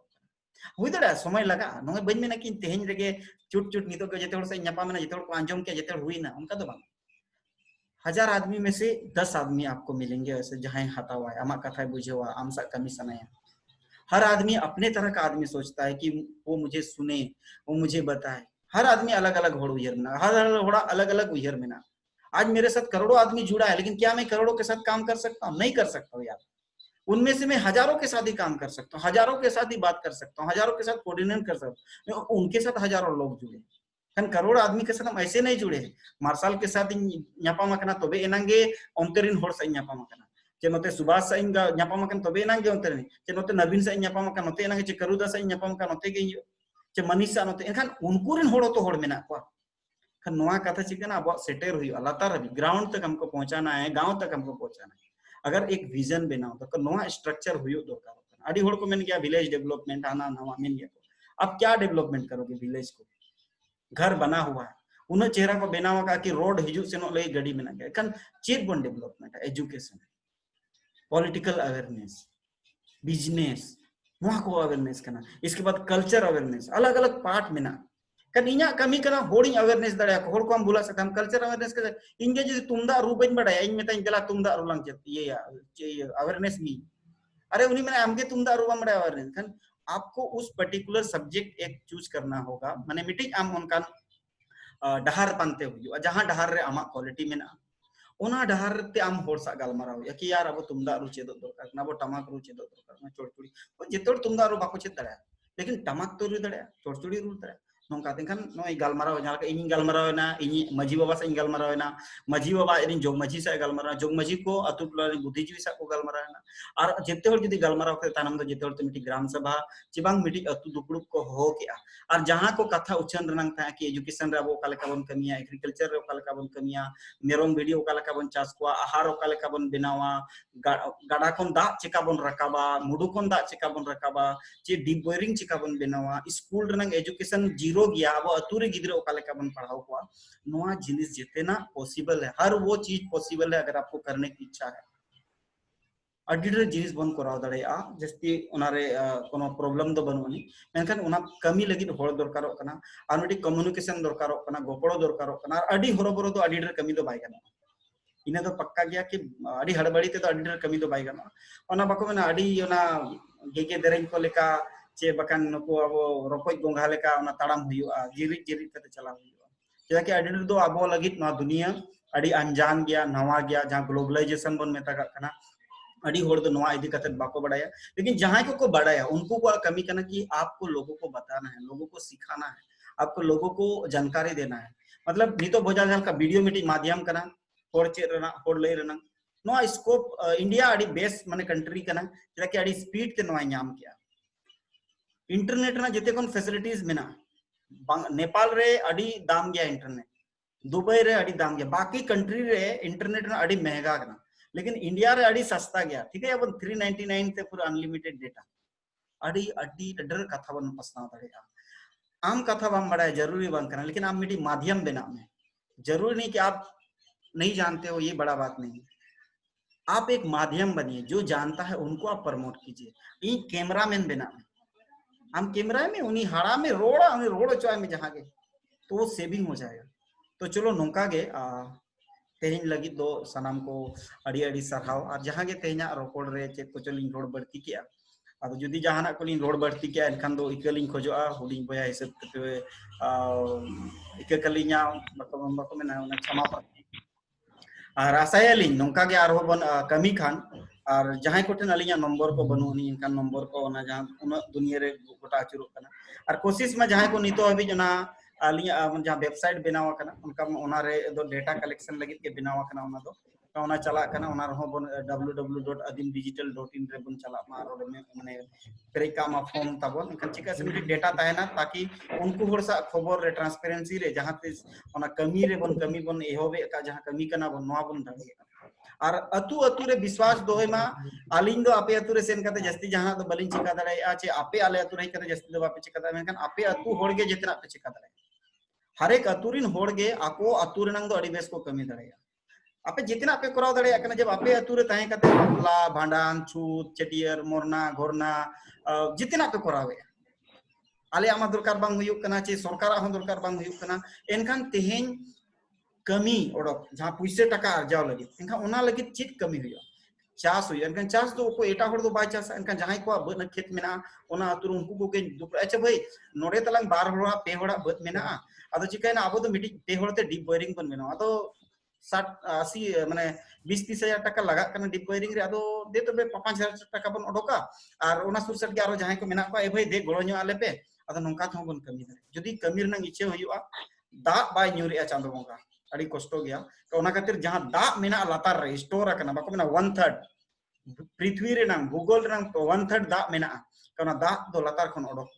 हुई दड़ा समय लगा नोंगे बइन मेना कि तेहेन रेगे चुट चुट नितो के जेते हड़ से न्यापा मेना जेते हड़ को आंजम के जेते हड़ हुईना उनका तो बांग 1000 आदमी में से 10 आदमी आपको मिलेंगे ऐसे जहां हतावा है आमा कथा बुझेवा आमसा कमी सनाया हर आदमी अपने तरह का आदमी सोचता है कि वो मुझे सुने वो मुझे बताए हर आदमी अलग अलग होड़ उयहर में हर अलग अलग उयहर में आज मेरे साथ करोड़ों आदमी जुड़ा है लेकिन क्या मैं करोड़ों के साथ काम कर सकता हूँ नहीं कर सकता हूँ यार उनमें से मैं हजारों के साथ ही काम कर सकता हूँ हजारों के साथ ही बात कर सकता हूँ हजारों के साथ कोऑर्डिनेट कर सकता हूँ उनके साथ हजारों लोग जुड़े kan करोड़ आदमी के साथ हम ऐसे नहीं जुड़े मार्शल के साथ ᱧᱟᱯᱟᱢ ᱟᱠᱟᱱᱟ तबे एनांगे ऑन्टेरिन होड़ से ᱧᱟᱯᱟᱢ आकाना चे नोते सुभाष से ᱧᱟᱯᱟᱢ आकान तबे एनांगे ऑन्टेरिन चे नोते नवीन से ᱧᱟᱯᱟम आकान नोते एनांगे चे करुदा से ᱧᱟᱯᱟम आकान नोते गे चे मनीषा नोते एनखान उनकुरिन होड़ तो होड़ मेना को खान नोआ कथा चिकना अब सेटेर हुई लातार भी ग्राउंड तक हमको पहुंचाना है गांव तक हमको पहुंचाना है अगर एक विजन बनाओ तो नोआ स्ट्रक्चर हुई दरकार आदि होड़ को मेन गया विलेज डेवलपमेंट आना नवा मेन गया अब क्या डेवलपमेंट करोगे विलेज को घर बना हुआ है उन्हें चेहरा को बनावा का कि रोड हिजू सेनो लई गड़ी में ना गया चेक बन development education political awareness business वहां को अवेयरनेस करना इसके बाद कल्चर अवेयरनेस अलग अलग पार्ट में ना kan inya kami kana holding awareness dara ko hol ko am bula sakam culture awareness ka inge jodi tumda ru bain badaya in metain jala tumda ru lang chet ye ya awareness mi अरे उन्हीं मैंने हमके तुम दारू बम बड़ा awareness kan आपको उस particular subject एक चूज करना होगा माने मीटिंग आम उनका डहार पानते हुई जहां डहार रे आमा क्वालिटी में ओना डहार ते आम होड़ सा गालमाराव या कि यार अब तुमदा रू चेदो दरकार ना अब टमाक रू चेदो दरकार ना चोड़चुड़ी तो जेतोड़ तुमदा रू बाको चेद दड़या लेकिन टमाक तो रू दड़या चोड़चुड़ी रू दड़या नोंका तेनखान नोय गालमाराव जहां का इनी गालमारावना इनी मजी बाबा से गालमारावना मजी बाबा इनी जोग मजी से गालमाराव जोग मजी को अतु टोला रे बुद्धिजीवी सा को गालमारावना और जेते होड़ जदी गालमाराव के तानम दो जेते होड़ ते मिटी ग्राम सभा चिबांग मिटी अतु दुपुड़ुप को हो केआ और जहां को कथा उच्चारण रनंग था कि एजुकेशन रे अब काले का बन कमिया एग्रीकल्चर रे काले का बन कमिया मेरम वीडियो काले का बन चास को आहार काले का बन बनावा गाडा कोन दा चिका बन रकाबा मुडु कोन दा चिका बन रकाबा चे डीप बोरिंग चिका बन बनावा स्कूल रनंग एजुकेशन जीरो गया अब अतुरे गिदरे काले का बन पढ़ाओ को नोआ जिनिस जितना पॉसिबल है हर वो चीज पॉसिबल है अगर आपको करने की इच्छा है अडिडर जिनिस बन कराव दड़ेया जस्ती उनारे कोनो प्रॉब्लम दो बनवनी मेनखान उना कमी लगी होड़ दरकारो कना और मिटी कम्युनिकेशन दरकारो कना गोपड़ो दरकारो कना और अडी हरोबरो दो अडिडर कमी दो बाय गना इना दो पक्का गया कि अडी हड़बड़ी ते दो अडिडर कमी दो बाय गना ओना बाको मेना अडी ओना गेगे देरेन को लेका चे बकान नको अब रोकोय गोंगा लेका ओना ताड़ाम हुयुआ जिरिक जिरिक कते चला हुयुआ चेदा कि अडिडर दो आबो लगित ना दुनिया अडी अनजान गया नवा गया जहां ग्लोबलाइजेशन बन मेता कना अड़ी होड़ तो नवा इदी कते बाको बढ़ाया लेकिन जहां को बढ़ाया उनको को कमी करना कि आपको लोगों को बताना है लोगों को सिखाना है आपको लोगों को जानकारी देना है मतलब नीतो भोजा जाल का वीडियो मीटिंग माध्यम करना होड़ चे रना होड़ ले रना नवा स्कोप इंडिया अड़ी बेस माने कंट्री करना जेदा कि अड़ी स्पीड ते नवा नाम किया इंटरनेट ना जेते कोन फैसिलिटीज मेना नेपाल रे अड़ी दाम गया इंटरनेट दुबई रे अड़ी दाम गया बाकी कंट्री रे इंटरनेट ना अड़ी महंगा करना लेकिन इंडिया रे अड़ी सस्ता गया ठीक है अब 399 ते पूरा अनलिमिटेड डेटा अड़ी अड़ी डर कथा बन पसना दड़ेया आम कथा बम बड़ा जरूरी बन करना लेकिन आप मिटी माध्यम बना में जरूरी नहीं कि आप नहीं जानते हो ये बड़ा बात नहीं आप एक माध्यम बनिए जो जानता है उनको आप प्रमोट कीजिए ये कैमरामैन बना में हम कैमरा में उन्हीं हाड़ा में रोड़ा उन्हीं रोड चौय में जहां गए तो वो सेविंग हो जाएगा तो चलो नौका गे तेहन लगी दो सनाम को अड़ी अड़ी सरहाव और जहां गे तेहना रोकोड़ रे चेक को चलिन रोड बढ़ती किया अब जुदी जहाना को लिन रोड बढ़ती किया एनखान दो इकलिन खोजोआ हुडिंग बया हिसाब कते इका कलिnya बको मेना उना क्षमा और आसायालिन नौका गे आरो बन कमी खान और जहां को ठन अलिया नंबर को बनु नि इनका नंबर को ओना जहां उना दुनिया रे गोटा आचुरो कना और कोशिश में जहां को नितो अभी जना अलिया जहां वेबसाइट बनावा कना उनका ओना रे दो डेटा कलेक्शन लगी के बनावा कना ओना दो ona chala kana ona rho bon www.adimdigital.in re bon chala ma ro mane pereka ma form tabon enkan chika se midi data tahena taki unku hor sa khobor re transparency re jahan tis ona kami re bon kami bon ehobe ka jahan kami kana bon noa bon dali ar atu atu re विश्वास दोहे मा आलिंग दो आपे अतु रे सेन कते जस्ती जहां तो बलिन चिका दड़ाई आ चे आपे आले अतु रे कते जस्ती दो आपे चिका दड़ाई मेनखान आपे अतु होड़गे जितना आपे चिका दड़ाई हर एक अतुरिन होड़गे आको अतु रेनंग दो अडी बेस को कमी दड़ाई आपे जितना आपे कराव दड़ाई कना जब आपे अतु रे ताहे कते बापला भांडान छूत चटियर मोरना घोरना जितना आपे करावे आले आमा दरकार बांग हुयुक कना चे सरकार हन दरकार बांग हुयुक कना एनखान तेहेन कमी ओडक जहां पैसे टका अर्जाव लगी एनखान ओना लगी चित कमी हुयो चास हुयो एनखान चास दो को एटा हर दो बाय चास एनखान जहां को बद खेत मेना ओना अतुर उनको को के दुप अच्छा भाई नोडे तलांग बार होड़ा पे होड़ा बद मेना आदो चिकायना आबो तो मिटी पे होड़ते डीप बोरिंग बन मेना आदो 60-80 माने 20-30 हजार टका लगा कना डीप बोरिंग रे आदो दे तो बे 5,000 टका बन ओडोका और ओना सुरसट के आरो जहां को मेना को ए भाई दे गोळो न्यो आले पे आदो नोंका थो बन कमी दे जदी कमी रनंग इच्छा हुयुआ दा बाय न्यूरी आ चांदो बोंगा अड़ी कष्ट गया तो ओना खातिर जहां दा मेना लातार रे स्टोर करना बाको मेना 1/3 पृथ्वी रे नाम भूगोल रे नाम 1/3 दा मेना कना दा दो लातार खन ओडोक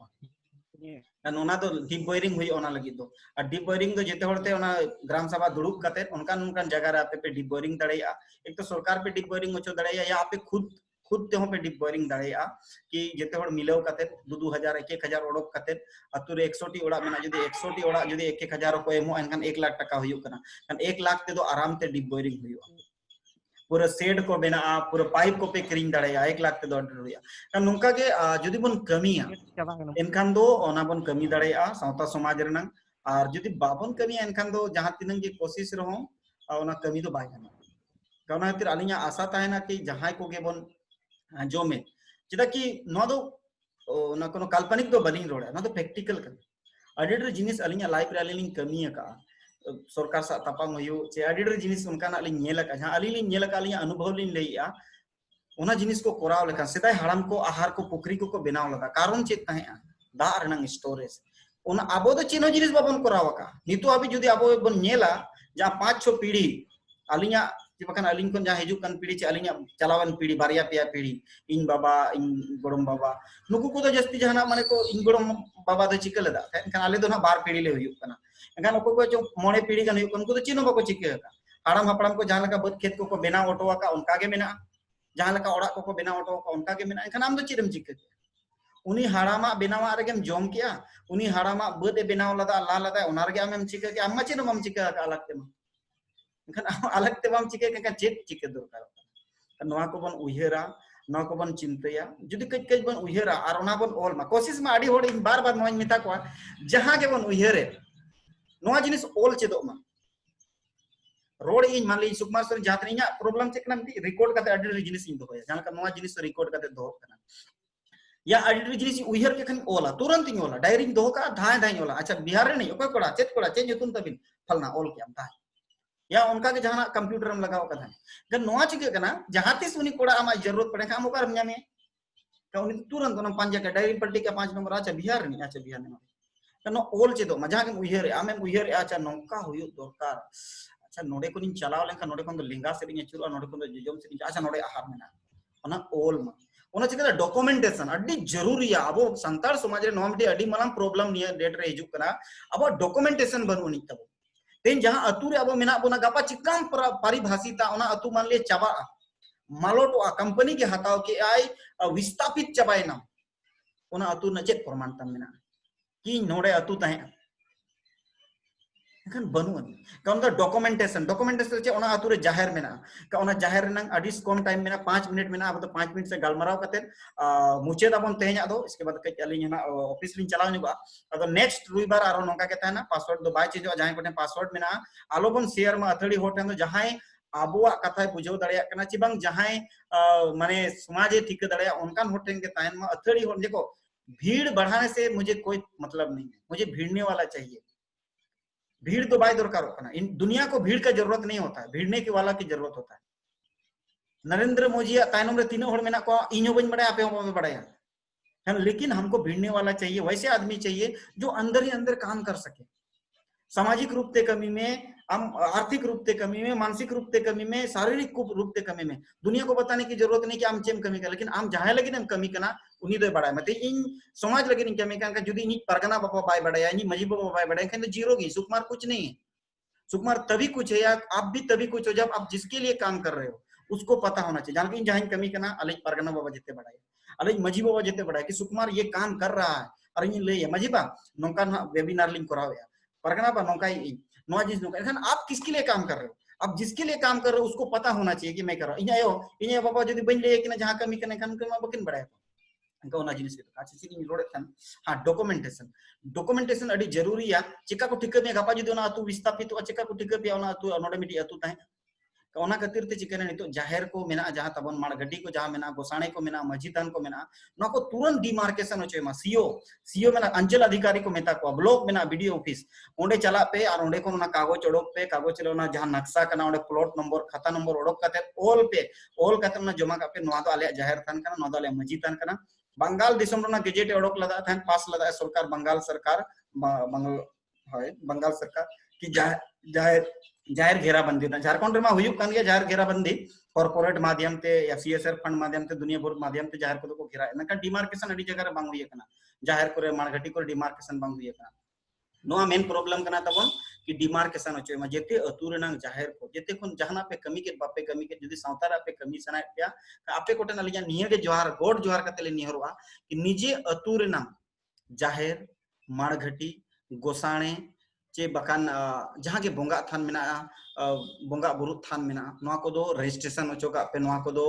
एन ओना दो डीप बोरिंग हुई ओना लगी दो आ डीप बोरिंग दो जेते होड़ते ओना ग्राम सभा दुड़ुब काते उनकान उनकान जगह रे आपे पे डीप बोरिंग दड़ाइया एक तो सरकार पे डीप बोरिंग ओचो दड़ाइया या आपे खुद ते हो पे डीप बोरिंग दड़ाइया कि जेते होड़ मिलाव काते 2,000 1,000 ओडोक काते अतुरे 100 टी ओड़ा मेना जदी 100 टी ओड़ा जदी 1,000 को एमो एनखान 1 लाख टका हुयुक कना kan 1 लाख ते दो आराम ते डीप बोरिंग हुयुआ पूरा सेड को बेना पूरा पाइप को पे क्रीम दड़ाइया 1 लाख ते दो डरुया kan nungka ge jodi bon kamiya एनखान दो ओना बन कमी दड़ाइया सावता समाज रनंग और जदी बाबन कमी एनखान दो जहां तिनंग की कोशिश रहो ओना कमी दो बाय गाना काना खातिर आलिया आशा ताहेना कि जहां को गे बन जोमे चेदा कि नो दो ना कोनो काल्पनिक दो बलिंग रोड़ा ना तो प्रैक्टिकल कर अडिडर जिनिस अलिया लाइफ रे अलिंग कमी का सरकार सा तापाम हुयो चे अडिडर जिनिस उनका ना अलिंग नेला का जहां अलिंग नेला का अलिया अनुभव लिंग लेया ओना जिनिस को कोराव लेका सेदाय हाड़ाम को आहार को पुखरी को बेनाव लगा कारण चेत ताहे दा रनंग स्टोरेज ओना आबो दो चिनो जिनिस बाबन कोराव का नितो अभी जदी आबो बन नेला जा 5-6 पीढ़ी अलिया बखान अलिंग को जहां हिजुक कन पीढ़ी चे अलिया चलावन पीढ़ी बारिया पेया पीढ़ी इन बाबा इन गोड़म बाबा नुकु को तो जस्ती जहाना माने को इन गोड़म बाबा दो चिका लेदा एनखान आले दो ना 12 पीढ़ी ले हुयुक कना एनखान को जो 9 पीढ़ी कन हुयुक उनको तो चिनो बाको चिका का हाड़ाम हपड़ाम को जहां लका बद खेत को बेना ओटो का उनका के मेना जहां लका ओड़ा को बेना ओटो का उनका के मेना एनखान आम दो चिरम चिका उनी हाड़ामा बेनावा रेगेम जम किया उनी हाड़ामा बदे बेनाव लदा ला लदा ओना रेगे आमेम चिका के आम्मा चिनो मम चिका का अलग तेमा एनखान अलग ते बम चिका के चेक चिका दरकार नोआ को बन उयहरा नोआ को बन चिंतया जदी कज कज बन उयहरा और ओना बन ओल मा कोशिश मा आडी होड़ इन बार बार नोआ मिता को जहां के बन उयहरे नोआ जिनिस ओल चेदो मा रोड इन मान ली सुकुमार सर जहां इना प्रॉब्लम चेक ना रिकॉर्ड करते अडी जिनिस इन दोया जहां का नोआ जिनिस रिकॉर्ड करते दो कना या अडी जिनिस उयहर के खन ओला तुरंत इन ओला डायरी दो का धाय धाय ओला अच्छा बिहार रे नहीं ओका कोड़ा चेंज तुम तबिन फलना ओल के am या उनका के जहां कंप्यूटर में लगाव कथा गन नोआ चिके कना जहां तिस उनी कोड़ा आमा जरूरत पड़े हम ओकर न्यामे का उनी तुरंत ओना पांजा के डायरी पलटी के 5 नंबर अच्छा बिहार ने कनो ओल चेदो मजा के उयहर आमे उयहर अच्छा नोका हुयु दरकार अच्छा नोडे को निन चलाव लेखा नोडे को लिंगा से नि चुरा नोडे को जजम से अच्छा नोडे आहार मेना ओना ओल मा ओना चिके डॉक्यूमेंटेशन अड्डी जरूरी है अब संताल समाज रे नोमडी अड्डी मालाम प्रॉब्लम निया डेट रे हिजु कना अब डॉक्यूमेंटेशन बनुनी तब तेन जहां अतु रे अब मेना बोना गपा चिकाम परिभाषिता ओना अतु मान ले चाबा मालोटो कंपनी के हताव के आई विस्थापित चबायना ओना अतु न चेत प्रमाण तम मेना कि नोडे अतु ताहे एखन बनुन काउन द डॉक्यूमेंटेशन चे ओना अतु रे जाहिर मेना का ओना जाहिर नंग अडिस कम टाइम मेना 5 मिनट मेना अब तो 5 मिनट से गलमराव कते मुचे दाबन तेहना दो इसके बाद कई अलिन ना ऑफिस लिन चलाव निबा अदो नेक्स्ट रुइबार आरो नोका के ताना पासवर्ड दो बाय चेजो जहां कोटे पासवर्ड मेना आलोबन शेयर में अथड़ी होटन दो जहां आबुआ कथा बुझाव दड़िया कना ची बांग जहां माने समाजे ठीक दड़िया उनकान होटन के तायन में अथड़ी हो देखो भीड़ बढ़ाने से मुझे कोई मतलब नहीं है मुझे भिड़ने वाला चाहिए भीड़ तो बाय दरकार होना इन दुनिया को भीड़ का जरूरत नहीं होता है भिड़ने के वाला की जरूरत होता है नरेंद्र मोदी तायनम रे तीनों होड़ मेना को इनो बन बड़ाया पे हो बड़ाया लेकिन हमको भिड़ने वाला चाहिए वैसे आदमी चाहिए जो अंदर ही अंदर काम कर सके सामाजिक रूप से कमी में हम आर्थिक रूप से कमी में, मानसिक रूप से कमी में, शारीरिक रूप से कमी में दुनिया को बताने की जरूरत नहीं कि आम चेम कमी का, लेकिन आम जहां लगे कमी करना उन्हीं दो बड़ा मत इन समाज लगे कमी का जुदी इन परगना बाबा बाय बड़ा इन मजी बाबा बाय बड़ा तो जीरो गी। सुकुमार कुछ नहीं है, सुकुमार तभी कुछ है या आप भी तभी कुछ हो जब आप जिसके लिए काम कर रहे हो उसको पता होना चाहिए। जान जहां कमी करना अल परगना बाबा जिते बड़ा अल मजी बाबा जिते बड़ा कि सुकुमार ये काम कर रहा है और इन लय मजी बा नौका वेबिनार लिंक कराव परगना बा नौका नौका जिस नौका आप किसके लिए काम कर रहे हो, आप जिसके लिए काम कर रहे हो उसको पता होना चाहिए कि मैं कर रहा हूँ इन बाबा जो बन लय कि जहां कमी करने बकिन बड़ा जिनिस हाँ डॉक्यूमेंटेशन डॉक्यूमेंटेशन अड़ी जरूरी है। चिका को ठिका में गपा जुदी अतु विस्थापित चिका को ठिका पे अतु नोडे मिटी अतु ताहे ओना खातिर ते चिकन नितो जाहेर को मेना जहां तबन माड़गड्डी को जहां मेना गोसाणे को मेना मजी थान को मेना नो को तुरंत डिमार्केशन होचे मा सीओ मेना अंचल अधिकारी को मेता को ब्लॉक मेना वीडियो ऑफिस ओंडे चला पे और ओंडे को ना कागज ओडोक पे कागज रे ना जहां नक्शा कना ओंडे प्लॉट नंबर खाता नंबर ओडोक काते ऑल काते ना जमा का पे नोआ दो आले जाहेर थान कना नोआ दो आले मजी थान कना बंगाल दिसम रो ना गेजेट ओडोक लदा थान पास लदा सरकार बंगाल सरकार बंगाल सरकार की जाहिर घेराबंदी झारखंड में हुई जाहिर घेराबंदी कॉर्पोरेट माध्यम ते या सीएसआर फंड माध्यम ते दुनिया भर माध्यम ते जाहिर को घेरा ना डिमार्केशन अड़ी जगह बांग हुई कना जाहिर करे माड़घाटी को डिमार्केशन बांग हुई कना नोआ मेन प्रॉब्लम कना तबन कि डिमार्केशन होचे मा जेते अतु रेनांग जाहिर को जेते खन जहाना पे कमी के बापे कमी के जदी सावतार पे कमी सना पे आपे कोटन अलिया निये के जोहार गोड जोहार कतले निहरवा कि निजे अतु रेनांग जाहिर माड़घाटी गोसाणे चे बकान जहां के बोंगा थान मेना बोंगा बुरु थान मेना नोआ को दो रजिस्ट्रेशन ओचोका पे नोआ को दो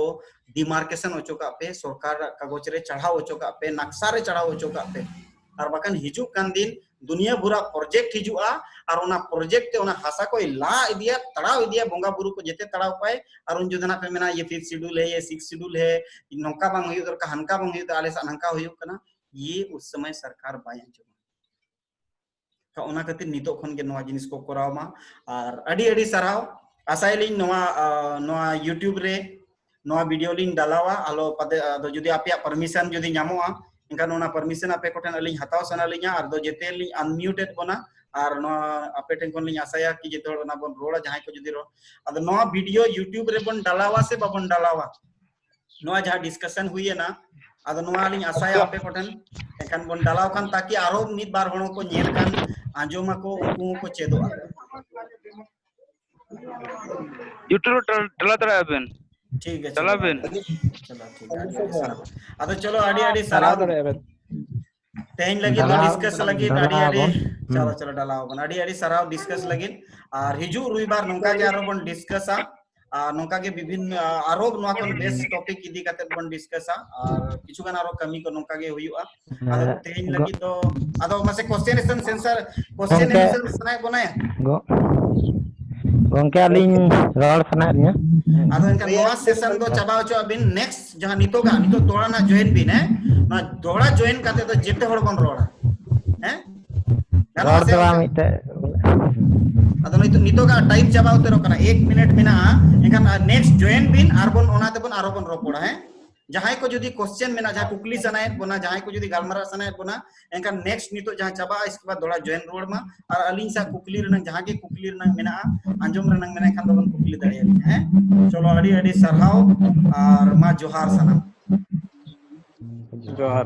डिमार्केशन ओचोका पे सरकार कागज रे चढ़ाव ओचोका पे नक्शा रे चढ़ाव ओचोका पे और बकान हिजु कान दिन दुनिया भरा प्रोजेक्ट हिजुआ और ओना प्रोजेक्ट ते ओना हासा को ला इदिया तड़ाव इदिया बोंगा बुरु को जेते तड़ाव पाए और उन जुदना पे मेना ये 5th शेड्यूल है ये 6th शेड्यूल है नौका बांग हुई दरका हनका बांग हुई आले सा हनका हुई कना ये उस समय सरकार बाय ओना खातिर नितो खन के नोआ जिनिस को करावमा और अड़ी अड़ी सराव आसाइलिन नोआ यूट्यूब रे नोआ वीडियो लिन डालावा आलो पदे दो जुदी आपया परमिशन जुदी ᱧᱟᱢᱚᱜᱼᱟ एनखान ओना परमिशन आपे कोठन अलिन हताव सना लिया और दो जेते लिन अनम्यूटेड बना और नोआ आपे टेन कोन लिन आसाया कि जेते ओना बन रोड़ा जहां को जुदी रो अद नोआ वीडियो यूट्यूब रे बन डालावा से बाबन डालावा नोआ जहां डिस्कशन हुई है ना अद नोआ लिन आसाया आपे कोठन एनखान बन डालाव कान ताकि आरो नित बार होनो को नेल कान आंजोमा को उनको को चेदो यूट्यूब टला तरा बेन ठीक है चला बेन चलो ठीक है अद चलो आडी आडी सरा तेन लगी तो डिस्कस लगी आडी आडी चलो चलो डालाओ बन आडी आडी सराव डिस्कस लगी और हिजु रुइबार नोका के आरो बन डिस्कसा नोका के विभिन्न आरोप नोआ कोन बेस टॉपिक इदी काते बन डिस्कसा और किछु गान आरो कमी को नोका के हुयुआ आदो तेन लगी तो आदो मासे क्वेश्चन सेंसर सनाय बनाया गोंके अलिन रोड सना न्या आदो इनका नोआ सेशन दो चबाओ चो अबिन नेक्स्ट जहां नितो तोड़ा ना जॉइन बिन है ना दोड़ा जॉइन काते तो जेते हड़ बन रोड़ा हैं रोड दवा मिते अदो नितो का टाइम चबाओ ते रोकना 1 मिनट बिना एनखान नेक्स्ट जॉइन बिन आरबन ओना ते बन आरोबन रोपड़ा है जहां को जुदी क्वेश्चन मेना जहां कुकली सनाय बना जहां को जुदी गालमारा सनाय बना एनखान नेक्स्ट नितो जहां चबा इसके बाद दोड़ा जॉइन रोड मा और अलिन सा कुकली रनंग जहां के कुकली रनंग मेना अंजम रनंग मेना खान बन कुकली दड़े हैं चलो अड़ी अड़ी सरहाव और मा जोहार सना जोहार